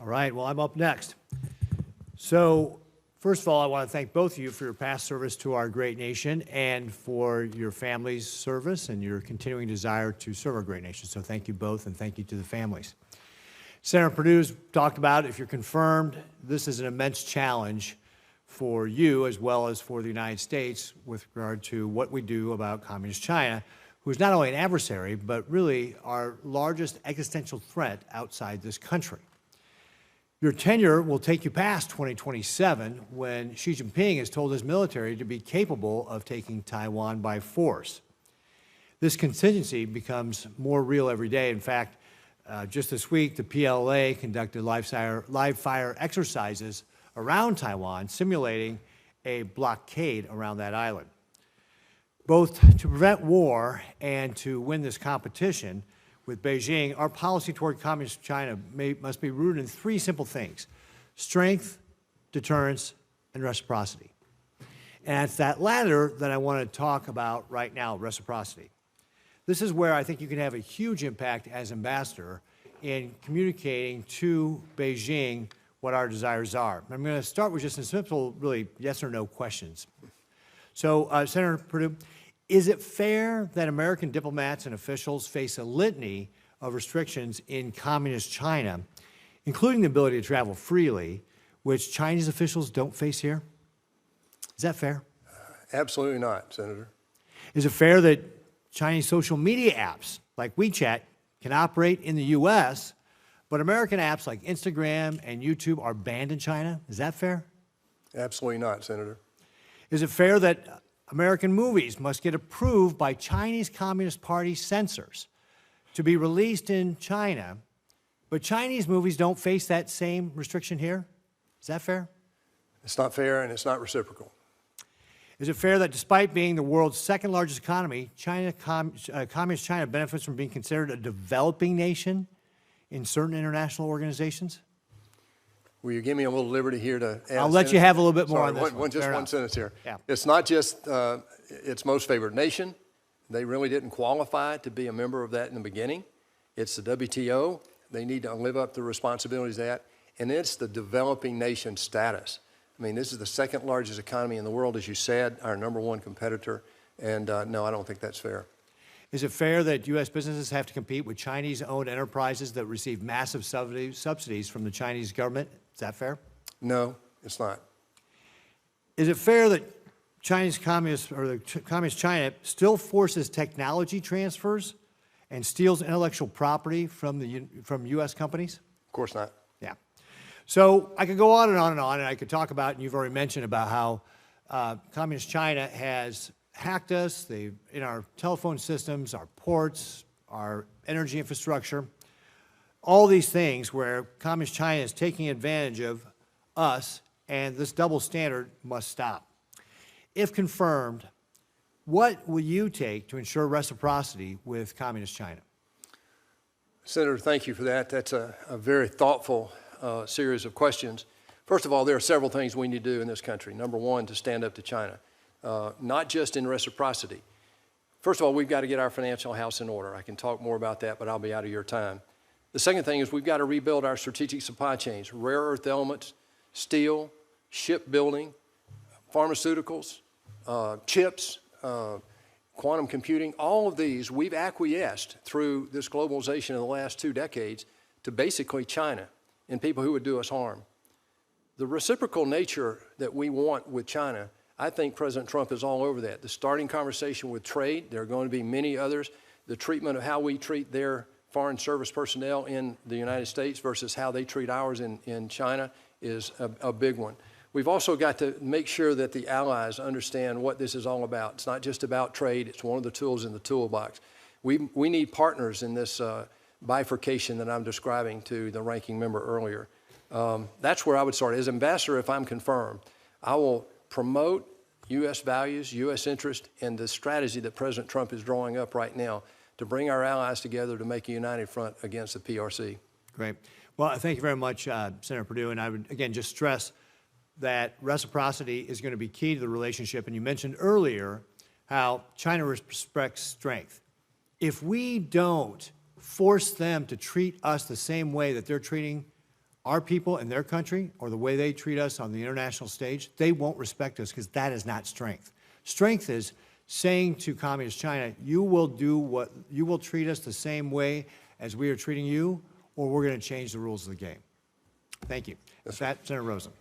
All right, well, I'm up next. So, first of all, I want to thank both of you for your past service to our great nation and for your family's service and your continuing desire to serve our great nation. So thank you both, and thank you to the families. Senator Perdue's talked about, if you're confirmed, this is an immense challenge for you as well as for the United States with regard to what we do about Communist China, who is not only an adversary, but really our largest existential threat outside this country. Your tenure will take you past 2027 when Xi Jinping has told his military to be capable of taking Taiwan by force. This contingency becomes more real every day. In fact, just this week, the PLA conducted live fire exercises around Taiwan, simulating a blockade around that island. Both to prevent war and to win this competition with Beijing, our policy toward Communist China must be rooted in three simple things: strength, deterrence, and reciprocity. And it's that latter that I want to talk about right now, reciprocity. This is where I think you can have a huge impact as ambassador in communicating to Beijing what our desires are. I'm going to start with just some simple, really, yes or no questions. So, Senator Perdue, is it fair that American diplomats and officials face a litany of restrictions in Communist China, including the ability to travel freely, which Chinese officials don't face here? Is that fair? Absolutely not, Senator. Is it fair that Chinese social media apps like WeChat can operate in the U.S., but American apps like Instagram and YouTube are banned in China? Is that fair? Absolutely not, Senator. Is it fair that American movies must get approved by Chinese Communist Party censors to be released in China, but Chinese movies don't face that same restriction here? Is that fair? It's not fair, and it's not reciprocal. Is it fair that despite being the world's second largest economy, Communist China benefits from being considered a developing nation in certain international organizations? Will you give me a little liberty here to add? I'll let you have a little bit more on this one. Just one sentence here. Yeah. It's not just its most favored nation. They really didn't qualify to be a member of that in the beginning. It's the WTO. They need to live up to the responsibilities of that. And it's the developing nation status. I mean, this is the second largest economy in the world, as you said, our number one competitor. And no, I don't think that's fair. Is it fair that U.S. businesses have to compete with Chinese-owned enterprises that receive massive subsidies from the Chinese government? Is that fair? No, it's not. Is it fair that Communist China still forces technology transfers and steals intellectual property from U.S. companies? Of course not. Yeah. So I could go on and on and on, and I could talk about, and you've already mentioned about how Communist China has hacked us in our telephone systems, our ports, our energy infrastructure, all these things where Communist China is taking advantage of us, and this double standard must stop. If confirmed, what will you take to ensure reciprocity with Communist China? Senator, thank you for that. That's a very thoughtful series of questions. First of all, there are several things we need to do in this country. Number one, to stand up to China, not just in reciprocity. First of all, we've got to get our financial house in order. I can talk more about that, but I'll be out of your time. The second thing is we've got to rebuild our strategic supply chains, rare earth elements, steel, shipbuilding, pharmaceuticals, chips, quantum computing. All of these we've acquiesced through this globalization in the last 2 decades to basically China and people who would do us harm. The reciprocal nature that we want with China, I think President Trump is all over that. The starting conversation with trade, there are going to be many others. The treatment of how we treat their foreign service personnel in the United States versus how they treat ours in China is a big one. We've also got to make sure that the allies understand what this is all about. It's not just about trade. It's one of the tools in the toolbox. We need partners in this bifurcation that I'm describing to the ranking member earlier. That's where I would start. As ambassador, if I'm confirmed, I will promote U.S. values, U.S. interest, and the strategy that President Trump is drawing up right now to bring our allies together to make a united front against the PRC. Great. Well, thank you very much, Senator Perdue. And I would, again, just stress that reciprocity is going to be key to the relationship. And you mentioned earlier how China respects strength. If we don't force them to treat us the same way that they're treating our people in their country or the way they treat us on the international stage, they won't respect us because that is not strength. Strength is saying to Communist China, you will treat us the same way as we are treating you, or we're going to change the rules of the game. Thank you. With that, Senator Rosen.